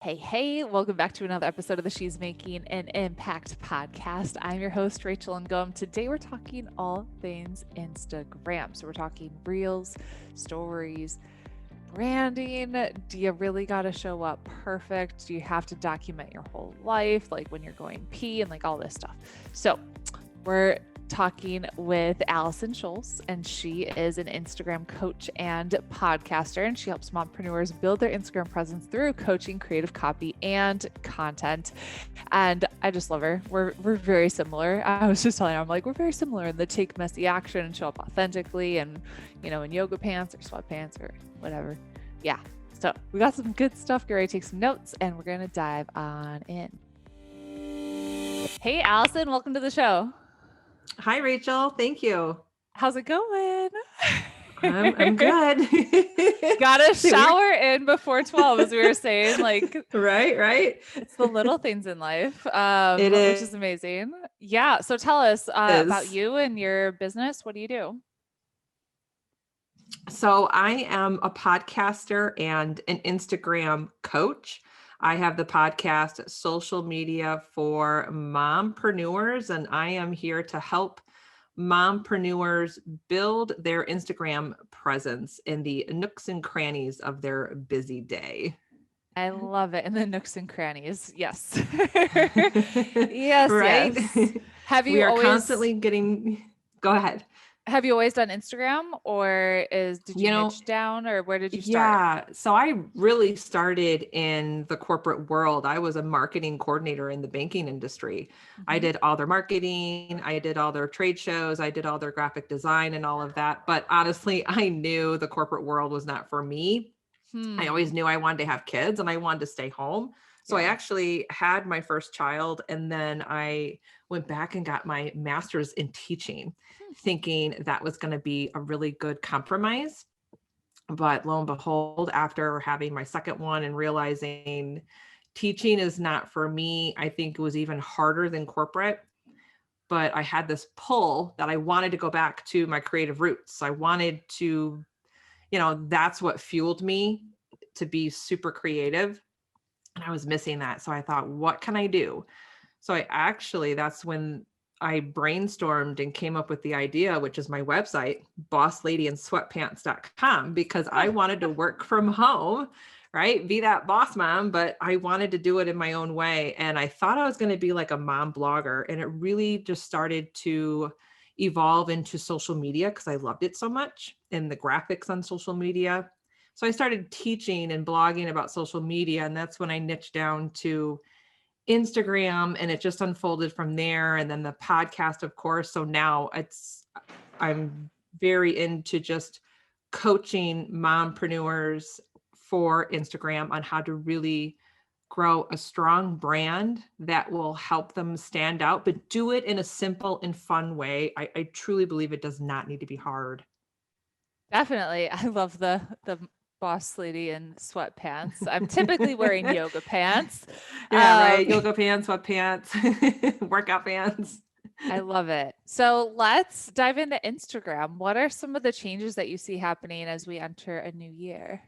Hey, welcome back to another episode of the She's Making an Impact podcast. I'm your host, Rachel Ngom. Today we're talking all things Instagram. So we're talking reels, stories, branding. Do you really got to show up perfect? Do you have to document your whole life, like when you're going pee and like all this stuff? So we're talking with Allison Schultz, and she is an Instagram coach and podcaster, and she helps mompreneurs build their Instagram presence through coaching, creative copy, and content. And I just love her. We're very similar. I was just telling her, I'm like, we're very similar in the take messy action and show up authentically, and in yoga pants or sweatpants or whatever. Yeah. So we got some good stuff. Get ready to take some notes, and we're gonna dive on in. Hey, Allison, welcome to the show. Hi, Rachel. Thank you. How's it going? I'm good. Got a See, shower in before 12, as we were saying. Like, right. it's the little things in life, It which is amazing. Yeah. So tell us about is. you and your business. What do you do? So I am a podcaster and an Instagram coach. I have the podcast Social Media for Mompreneurs, and I am here to help mompreneurs build their Instagram presence in the nooks and crannies of their busy day. I love it. In the nooks and crannies. Yes. Yes, Right? yes. Have We you are always constantly getting, go ahead. have you always done Instagram, or did you You know, niche down, or where did you start? Yeah. So I really started in the corporate world. I was a marketing coordinator in the banking industry. I Mm-hmm. did all their marketing, I did all their trade shows, I did all their graphic design and all of that. But honestly, I knew the corporate world was not for me. I always knew I wanted to have kids and I wanted to stay home. So I Yeah. actually had my first child and then I went back and got my master's in teaching, thinking that was going to be a really good compromise. But lo and behold, after having my second one and realizing teaching is not for me, I think it was even harder than corporate. But I had this pull that I wanted to go back to my creative roots. I wanted to, that's what fueled me to be super creative. And I was missing that. So I thought, what can I do? So that's when I brainstormed and came up with the idea, which is my website, bossladyandsweatpants.com, because I wanted to work from home, right? Be that boss mom, but I wanted to do it in my own way. And I thought I was going to be like a mom blogger. And it really just started to evolve into social media because I loved it so much and the graphics on social media. So I started teaching and blogging about social media. And that's when I niched down to Instagram and it just unfolded from there. And then the podcast, of course. So now I'm very into just coaching mompreneurs for Instagram on how to really grow a strong brand that will help them stand out, but do it in a simple and fun way. I truly believe it does not need to be hard. Definitely. I love the boss lady in sweatpants. I'm typically wearing yoga pants. Yeah, right. Um, Yoga pants, sweatpants, workout pants. I love it. So let's dive into Instagram. What are some of the changes that you see happening as we enter a new year?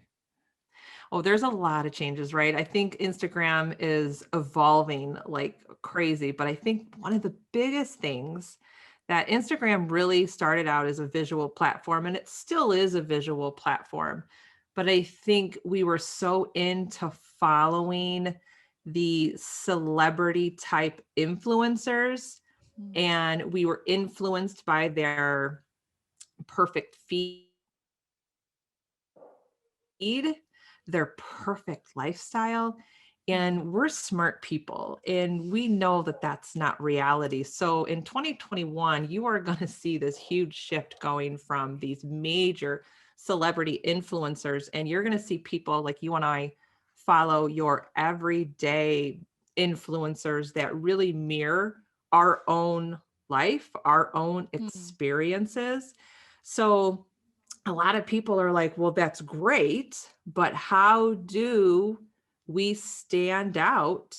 Oh, there's a lot of changes, right? I think Instagram is evolving like crazy, but I think one of the biggest things that Instagram really started out as a visual platform, and it still is a visual platform. But I think we were so into following the celebrity type influencers, Hmm. and we were influenced by their perfect feed, their perfect lifestyle. Hmm. And we're smart people and we know that that's not reality. So in 2021, you are going to see this huge shift going from these major celebrity influencers, and you're going to see people like you and I follow your everyday influencers that really mirror our own life, our own Hmm. experiences. So a lot of people are like, well, that's great, but how do we stand out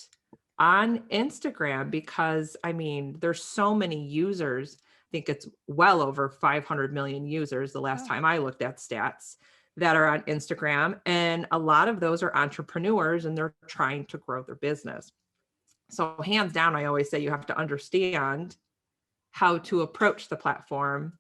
on Instagram? Because I mean, there's so many users. I think it's well over 500 million users the last Oh, time I looked at stats. that are on Instagram. And a lot of those are entrepreneurs and they're trying to grow their business. So hands down, I always say you have to understand how to approach the platform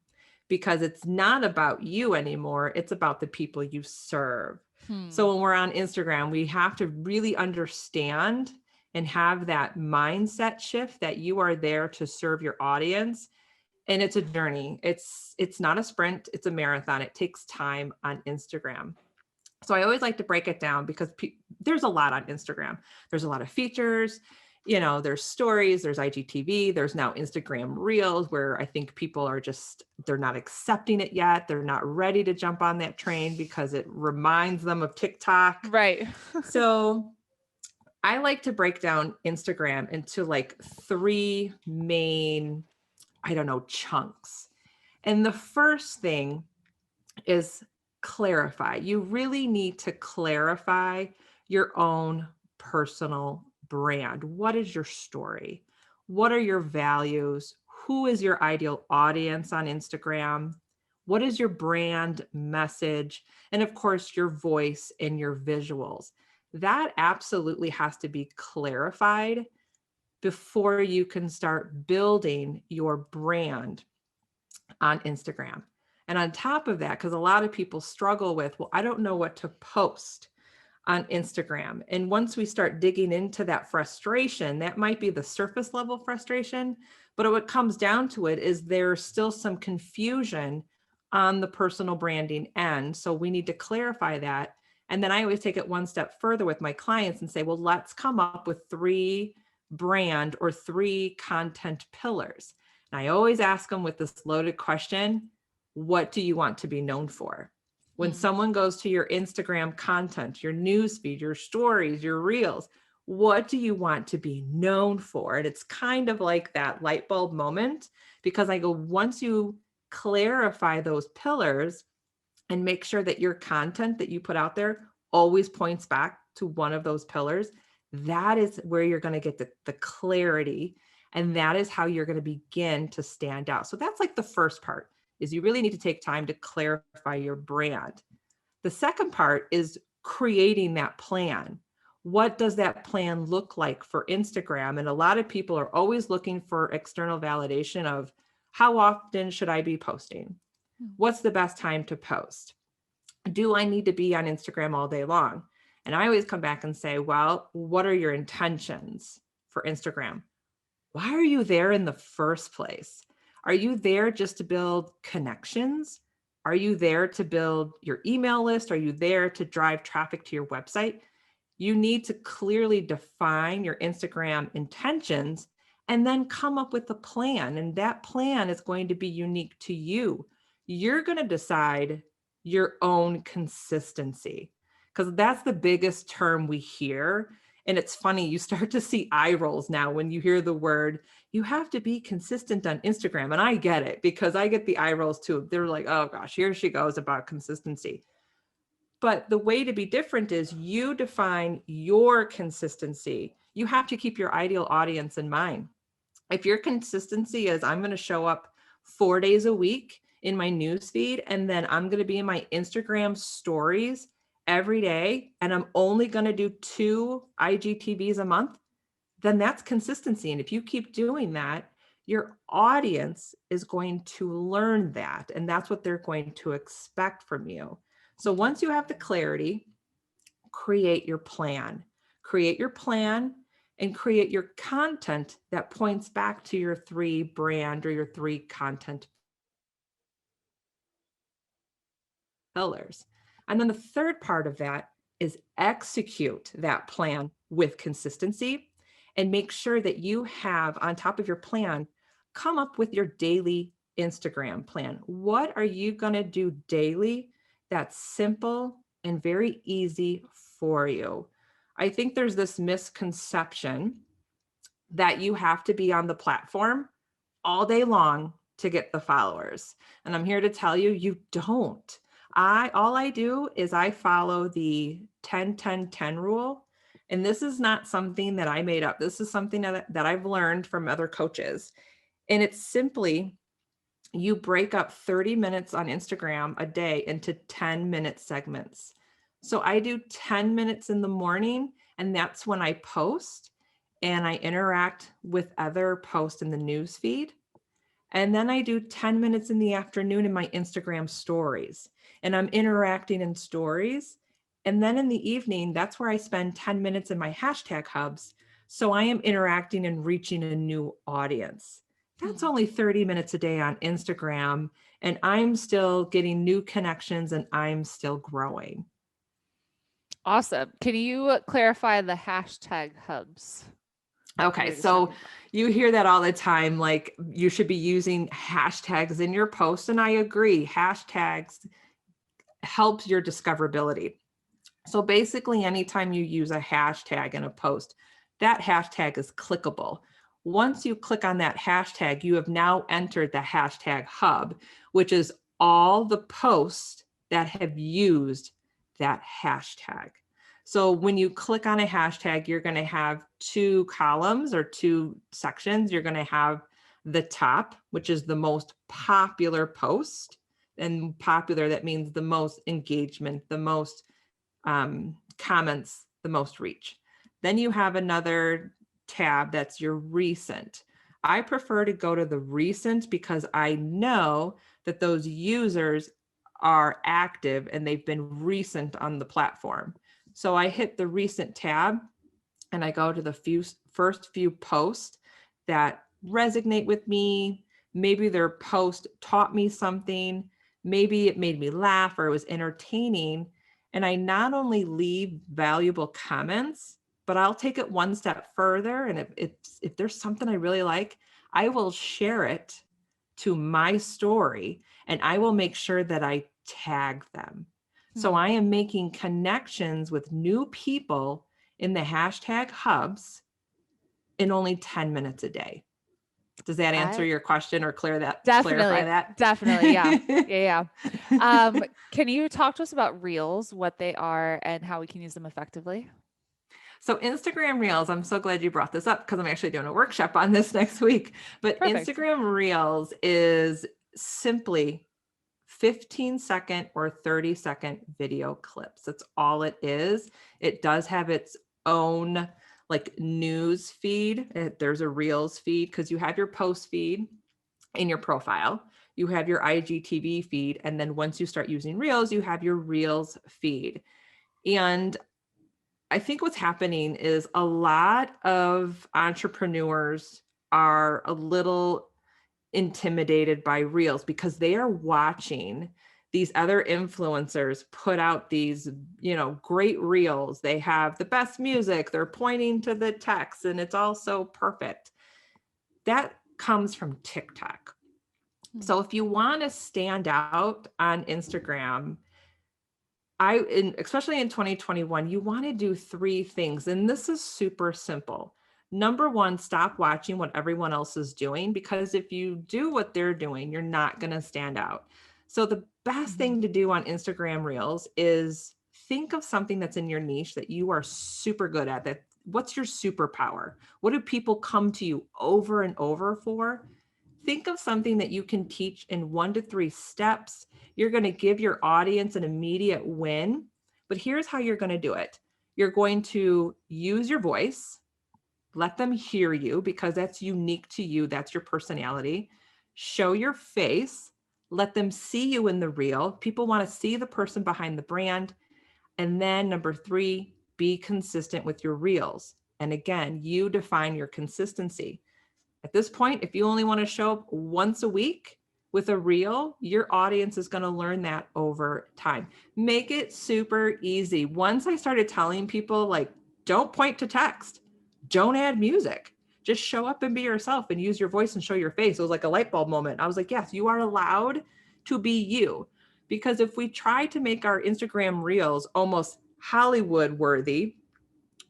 because it's not about you anymore. It's about the people you serve. Hmm. So when we're on Instagram, we have to really understand and have that mindset shift that you are there to serve your audience. And it's a journey. It's not a sprint, it's a marathon. It takes time on Instagram. So I always like to break it down because there's a lot on Instagram. There's a lot of features, there's stories, there's IGTV, there's now Instagram Reels where I think people are they're not accepting it yet. They're not ready to jump on that train because it reminds them of TikTok. Right. So I like to break down Instagram into like three main, chunks. And the first thing is clarify. You really need to clarify your own personal brand. What is your story? What are your values? Who is your ideal audience on Instagram? What is your brand message? And of course, your voice and your visuals. That absolutely has to be clarified before you can start building your brand on Instagram. And on top of that, because a lot of people struggle with, well, I don't know what to post on Instagram. And once we start digging into that frustration, that might be the surface level frustration, but what comes down to it is there's still some confusion on the personal branding end. So we need to clarify that. And then I always take it one step further with my clients and say, well, let's come up with three brand or three content pillars. And I always ask them with this loaded question, what do you want to be known for? When someone goes to your Instagram content, your newsfeed, your stories, your reels, what do you want to be known for? And it's kind of like that light bulb moment because I go, once you clarify those pillars and make sure that your content that you put out there always points back to one of those pillars, that is where you're going to get the clarity. And that is how you're going to begin to stand out. So that's like the first part is you really need to take time to clarify your brand. The second part is creating that plan. What does that plan look like for Instagram? And a lot of people are always looking for external validation of how often should I be posting? What's the best time to post? Do I need to be on Instagram all day long? And I always come back and say, well, what are your intentions for Instagram? Why are you there in the first place? Are you there just to build connections? Are you there to build your email list? Are you there to drive traffic to your website? You need to clearly define your Instagram intentions and then come up with a plan. And that plan is going to be unique to you. You're going to decide your own consistency because that's the biggest term we hear. And it's funny, you start to see eye rolls now when you hear the word, you have to be consistent on Instagram. And I get it because I get the eye rolls too. They're like, oh gosh, here she goes about consistency. But the way to be different is you define your consistency. You have to keep your ideal audience in mind. If your consistency is, I'm going to show up 4 days a week in my newsfeed, and then I'm going to be in my Instagram stories every day, and I'm only going to do 2 IGTVs a month, then that's consistency. And if you keep doing that, your audience is going to learn that. And that's what they're going to expect from you. So once you have the clarity, create your plan. Create your plan and create your content that points back to your 3 brand or your 3 content pillars. And then the third part of that is execute that plan with consistency and make sure that you have on top of your plan, come up with your daily Instagram plan. What are you going to do daily that's simple and very easy for you? I think there's this misconception that you have to be on the platform all day long to get the followers. And I'm here to tell you, you don't. All I do is I follow the 10-10-10 rule. And this is not something that I made up. This is something that I've learned from other coaches. And it's simply you break up 30 minutes on Instagram a day into 10-minute segments. So I do 10 minutes in the morning, and that's when I post and I interact with other posts in the news feed. And then I do 10 minutes in the afternoon in my Instagram stories, and I'm interacting in stories. And then in the evening, that's where I spend 10 minutes in my hashtag hubs. So I am interacting and reaching a new audience. That's Mhm. only 30 minutes a day on Instagram, and I'm still getting new connections and I'm still growing. Awesome. Can you clarify the hashtag hubs you Okay, were just talking so about? you hear that all the time, like you should be using hashtags in your post, and I agree. Hashtags helps your discoverability. So basically, anytime you use a hashtag in a post, that hashtag is clickable. Once you click on that hashtag, you have now entered the hashtag hub, which is all the posts that have used that hashtag. So when you click on a hashtag, you're going to have two columns or two sections. You're going to have the top, which is the most popular post. And popular, that means the most engagement, the most comments, the most reach. Then you have another tab that's your recent. I prefer to go to the recent because I know that those users are active and they've been recent on the platform. So I hit the recent tab and I go to the first few posts that resonate with me. Maybe their post taught me something. Maybe it made me laugh or it was entertaining. And I not only leave valuable comments, but I'll take it one step further. And if there's something I really like, I will share it to my story and I will make sure that I tag them. So Hmm. I am making connections with new people in the hashtag hubs in only 10 minutes a day. Does that answer I your question or clarify definitely, that? definitely, yeah. Yeah, yeah. Can you talk to us about reels, what they are and how we can use them effectively? So Instagram Reels, I'm so glad you brought this up because I'm actually doing a workshop on this next week. But Perfect. Instagram Reels is simply 15-second or 30-second video clips. That's all it is. It does have its own like news feed. There's a Reels feed because you have your post feed in your profile. You have your IGTV feed. And then once you start using Reels, you have your Reels feed. And I think what's happening is a lot of entrepreneurs are a little intimidated by reels because they are watching these other influencers put out these, great reels. They have the best music, they're pointing to the text and it's all so perfect. That comes from TikTok. Hmm. So if you want to stand out on Instagram, especially in 2021, you want to do three things. And this is super simple. Number one, stop watching what everyone else is doing, because if you do what they're doing, you're not going to stand out. So the best Mhm. thing to do on Instagram Reels is think of something that's in your niche that you are super good at. That what's your superpower? What do people come to you over and over for? Think of something that you can teach in 1 to 3 steps. You're going to give your audience an immediate win. But here's how you're going to do it. You're going to use your voice, let them hear you because that's unique to you, that's your personality. Show your face, let them see you in the reel. People want to see the person behind the brand. And then number 3, be consistent with your reels. And again, you define your consistency. At this point, if you only want to show up once a week with a reel, your audience is going to learn that over time. Make it super easy. Once I started telling people, like, don't point to text, don't add music, just show up and be yourself and use your voice and show your face. It was like a light bulb moment. I was like, yes, you are allowed to be you. Because if we try to make our Instagram reels almost Hollywood worthy,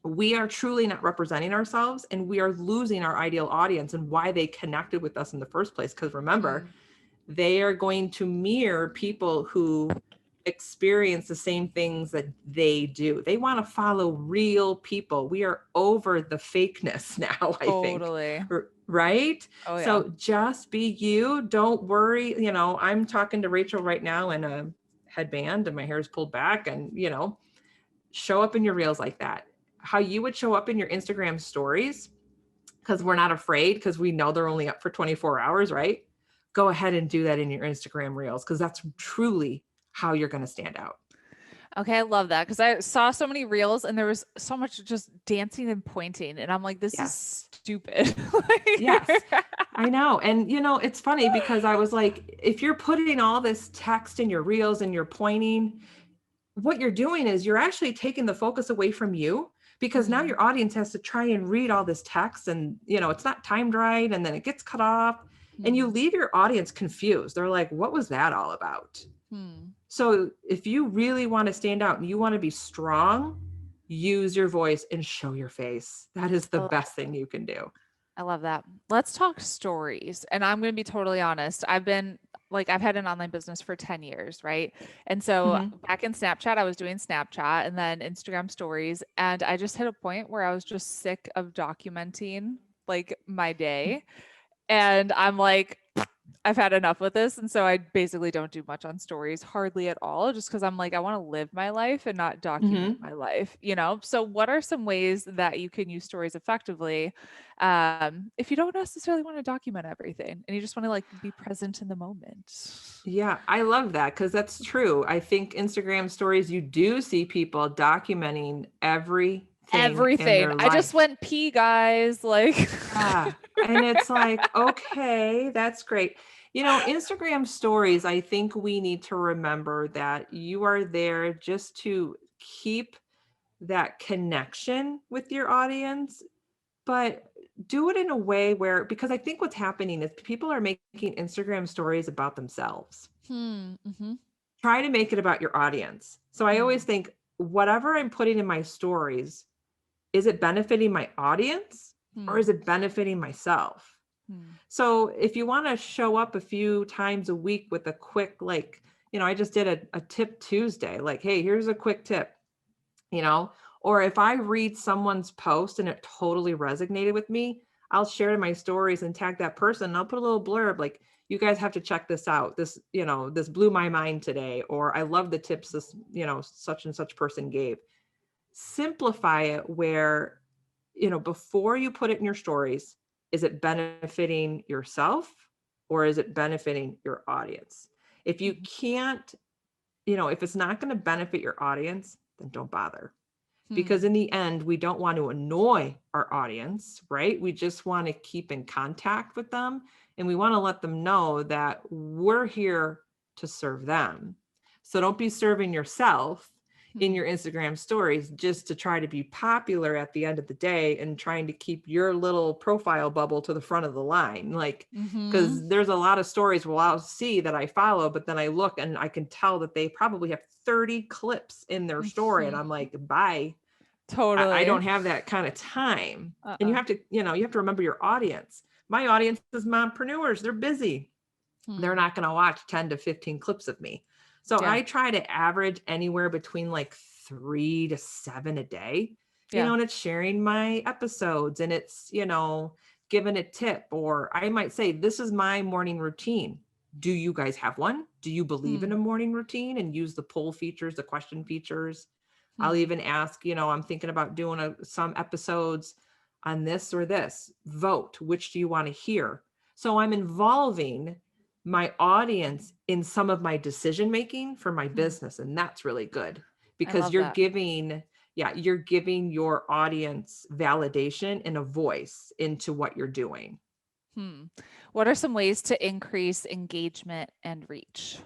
we are truly not representing ourselves and we are losing our ideal audience and why they connected with us in the first place. Because remember, Mm. they are going to mirror people who experience the same things that they do. They want to follow real people. We are over the fakeness now, I think. Totally. Right? Oh yeah. So just be you. Don't worry. I'm talking to Rachel right now in a headband and my hair is pulled back, and, show up in your reels like that. How you would show up in your Instagram stories, because we're not afraid, because we know they're only up for 24 hours, right? Go ahead and do that in your Instagram reels, because that's truly how you're going to stand out. Okay, I love that because I saw so many reels and there was so much just dancing and pointing, and I'm like, this is Yes. stupid. Yes, I know. And, it's funny because I was like, if you're putting all this text in your reels and you're pointing, what you're doing is you're actually taking the focus away from you, because now Mhm. your audience has to try and read all this text, and it's not timed right, and then it gets cut off, and you Hmm. leave your audience confused. They're like, what was that all about? Hmm. So if you really want to stand out and you want to be strong, use your voice and show your face. That is the I love best thing you can do. I love that. Let's talk stories. And I'm going to be totally honest. I've had an online business for 10 years, right? And so Mhm. back in Snapchat, I was doing Snapchat and then Instagram stories. And I just hit a point where I was just sick of documenting like my day. And I'm like, I've had enough with this. And so I basically don't do much on stories, hardly at all, just because I'm like, I want to live my life and not document Mhm. my life, you know? So, what are some ways that you can use stories effectively if you don't necessarily want to document everything and you just want to like be present in the moment? Yeah, I love that, because that's true. I think Instagram stories, you do see people documenting everything in Everything. their I just life. went pee, guys. Like, Yeah. And it's like, okay, that's great. Instagram stories, I think we need to remember that you are there just to keep that connection with your audience, but do it in a way where, because I think what's happening is people are making Instagram stories about themselves. mm-hmm, Try to make it about your audience. So I always hmm, think, whatever I'm putting in my stories, is it benefiting my audience or is hmm, it benefiting myself? hmm, So if you want to show up a few times a week with a quick, like, I just did a tip Tuesday, like, hey, here's a quick tip, you know, or if I read someone's post and it totally resonated with me, I'll share it in my stories and tag that person. And I'll put a little blurb like, you guys have to check this out. This blew my mind today, or I love the tips this, such and such person gave. Simplify it where, before you put it in your stories, is it benefiting yourself or is it benefiting your audience? If you hmm, can't, if it's not going to benefit your audience, then don't bother, because hmm, in the end, we don't want to annoy our audience, right? We just want to keep in contact with them, and we want to let them know that we're here to serve them. So don't be serving yourself in hmm, your Instagram stories just to try to be popular at the end of the day and trying to keep your little profile bubble to the front of the line. Like, hmm. because there's a lot of stories where I'll see that I follow, but then I look and I can tell that they probably have 30 clips in their story. And Mhm. I'm like, bye. I Totally. don't have that kind of time. And Uh-uh. you have to remember your audience. My audience is mompreneurs. They're busy. They're Hmm. not going to watch 10 to 15 clips of me. So Yeah. I try to average anywhere between like 3 to 7 a day, Yeah. and it's sharing my episodes, and it's, giving a tip, or I might say, this is my morning routine. Do you guys have one? Do you believe in Hmm. a morning routine? And use the poll features, the question features. I'll Hmm. even ask, I'm thinking about doing some episodes on this or this. Vote. Which do you want to hear? So I'm involving my audience in some of my decision making for my Hmm. business. And that's really good, I because love that. you're giving your audience validation and a voice into what you're doing. Hmm. What are some ways to increase engagement and reach?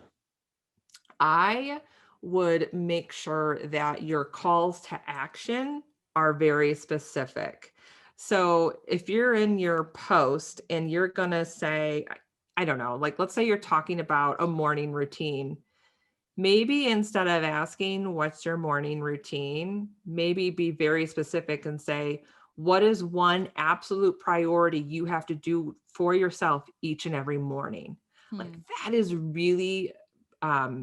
I would make sure that your calls to action are very specific. So if you're in your post and you're going to say, I don't know, like, let's say you're talking about a morning routine, maybe instead of asking, what's your morning routine, maybe be very specific and say, what is one absolute priority you have to do for yourself each and every morning? Like, Hmm. that is really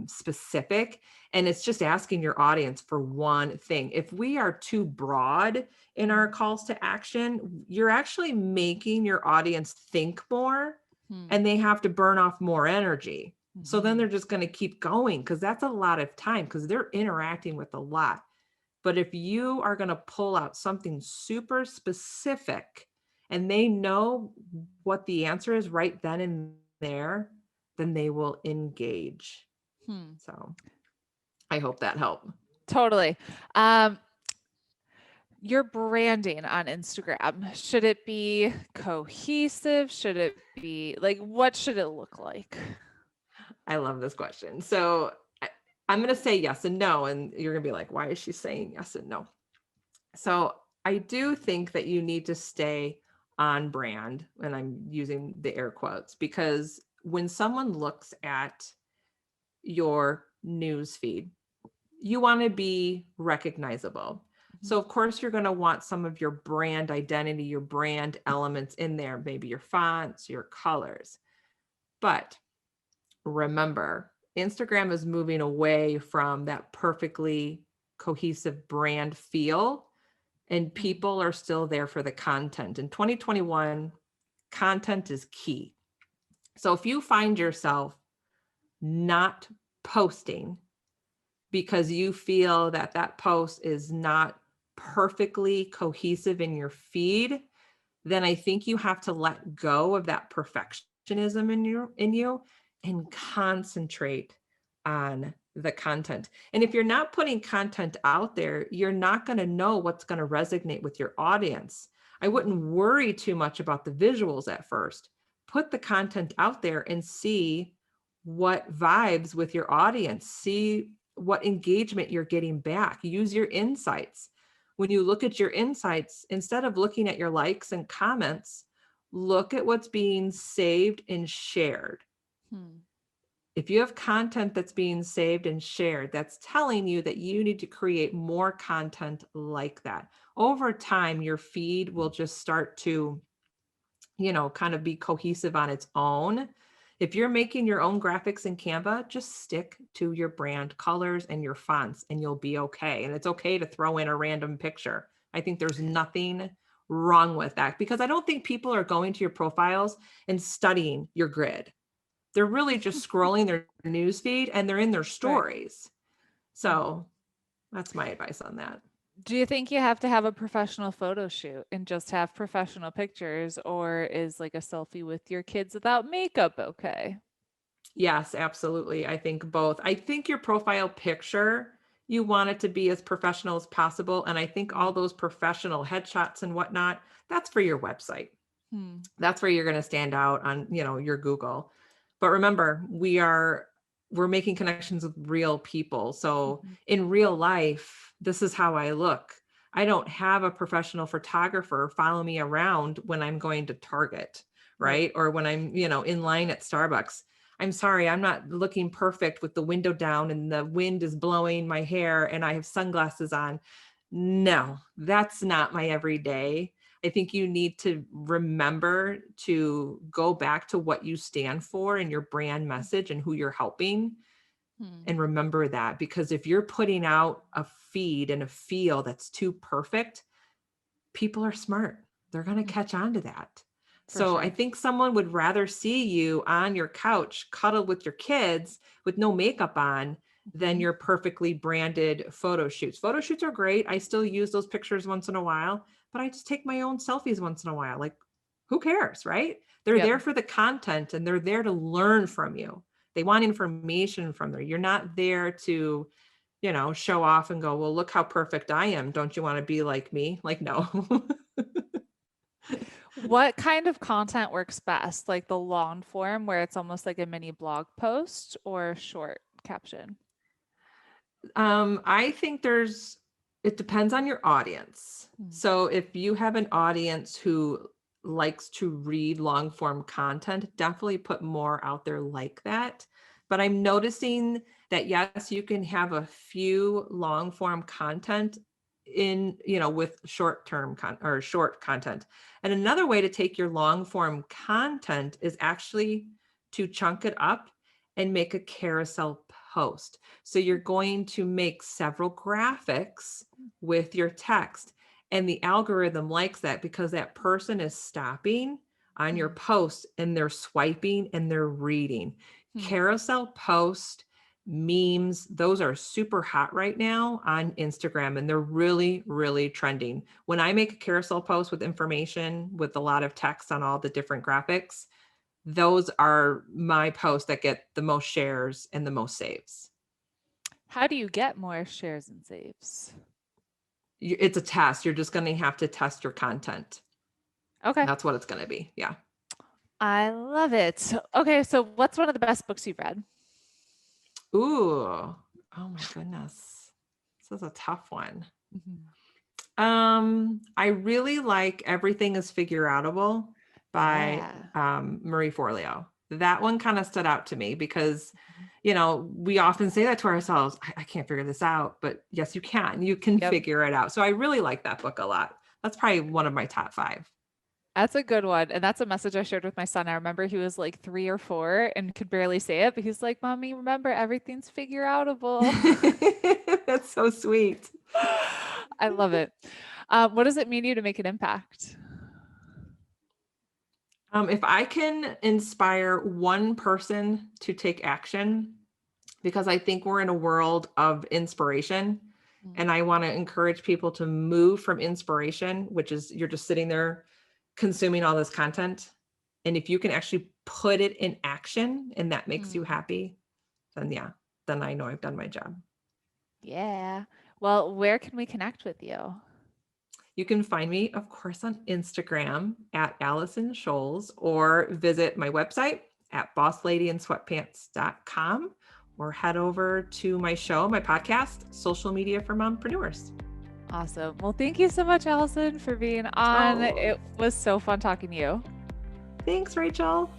specific, and it's just asking your audience for one thing. If we are too broad in our calls to action, you're actually making your audience think more, Hmm. and they have to burn off more energy. So then Mhm. they're just going to keep going, because that's a lot of time, because they're interacting with a lot. But if you are going to pull out something super specific and they know what the answer is right then and there, then they will engage. Hmm. So I hope that helped. Totally. Um, your branding on Instagram, should it be cohesive? Should it be like, what should it look like? I love this question. So I'm going to say yes and no. And you're going to be like, why is she saying yes and no? So I do think that you need to stay on brand, and I'm using the air quotes, because when someone looks at your news feed, you want to be recognizable. So Mhm. of course you're going to want some of your brand identity, your brand elements in there, maybe your fonts, your colors. But remember, Instagram is moving away from that perfectly cohesive brand feel, and Hmm. people are still there for the content. In 2021, content is key. So if you find yourself not posting because you feel that that post is not perfectly cohesive in your feed, then I think you have to let go of that perfectionism in you and concentrate on the content. And if you're not putting content out there, you're not going to know what's going to resonate with your audience. I wouldn't worry too much about the visuals at first. Put the content out there and see what vibes with your audience. See what engagement you're getting back. Use your insights. When you look at your insights, instead of looking at your likes and comments, look at what's being saved and shared. Hmm. If you have content that's being saved and shared, that's telling you that you need to create more content like that. Over time, your feed will just start to, kind of be cohesive on its own. If you're making your own graphics in Canva, just stick to your brand colors and your fonts and you'll be okay. And it's okay to throw in a random picture. I think there's nothing wrong with that, because I don't think people are going to your profiles and studying your grid. They're really just scrolling their news feed and they're in their Right. stories. Hmm. So that's my advice on that. Do you think you have to have a professional photo shoot and just have professional pictures, or is like a selfie with your kids without makeup okay? Yes, absolutely. I think both. I think your profile picture, you want it to be as professional as possible. And I think all Mm. those professional headshots and whatnot, that's for your website. Hmm. That's where you're going to stand out on, your Google. But remember, we're making connections with real people. So Mhm. in real life, this is how I look. I don't have a professional photographer follow me around when I'm going to Target, Right. right? Or when I'm, in line at Starbucks. I'm sorry, I'm not looking perfect with the window down and the wind is blowing my hair and I have sunglasses on. No, that's not my everyday. I think you need to remember to go back to what you stand for and your brand message and who you're helping. Hmm. And remember that, because if you're putting out a feed and a feel that's too perfect, people are smart. They're going to Hmm. catch on to that. For So I sure. think someone would rather see you on your couch, cuddle with your kids with no makeup on, than Hmm. your perfectly branded photo shoots. Photo shoots are great. I still use those pictures once in a while, but I just take my own selfies once in a while. Like, who cares, right? They're Yep. there for the content and they're there to learn from you. They want information from there. You're not there to, show off and go, well, look how perfect I am. Don't you want to be like me? Like, no. What kind of content works best? Like the long form where it's almost like a mini blog post, or short caption? I think it depends on your audience. Hmm. So if you have an audience who likes to read long form content, definitely put more out there like that. But I'm noticing that yes, you can have a few long form content in, with short term or short content. And another way to take your long form content is actually to chunk it up and make a carousel post. So you're going to make several graphics with your text. And the algorithm likes that because that person is stopping on your Hmm. post and they're swiping and they're reading. Hmm. Carousel post, memes, those are super hot right now on Instagram and they're really, really trending. When I make a carousel post with information with a lot of text on all the different graphics, those are my posts that get the most shares and the most saves. How do you get more shares and saves? It's a test. You're just going to have to test your content. Okay. That's what it's going to be. Yeah. I love it. Okay, so what's one of the best books you've read? Ooh. Oh my goodness. This is a tough one. Mhm. I really like Everything is Figure Outable by Yeah. Marie Forleo. That one kind of stood out to me because, Mhm. we often say that to ourselves, I can't figure this out, but yes, you can. You can Yep. figure it out. So I really like that book a lot. That's probably one of my top 5. That's a good one. And that's a message I shared with my son. I remember he was like 3 or 4 and could barely say it, but he's like, Mommy, remember everything's figure outable. That's so sweet. I love it. What does it mean to you to make an impact? If I can inspire one person to take action, because I think we're in a world of inspiration, Mm. and I want to encourage people to move from inspiration, which is you're just sitting there consuming all this content. And if you can actually put it in action and that makes you Mm. happy, then yeah, then I know I've done my job. Yeah. Well, where can we connect with you? You can find me, of course, on Instagram at Allison Scholes or visit my website at bossladyandsweatpants.com or head over to my show, my podcast, Social Media for Mompreneurs. Awesome. Well, thank you so much, Allison, for being on. Oh, It was so fun talking to you. thanks, Rachel.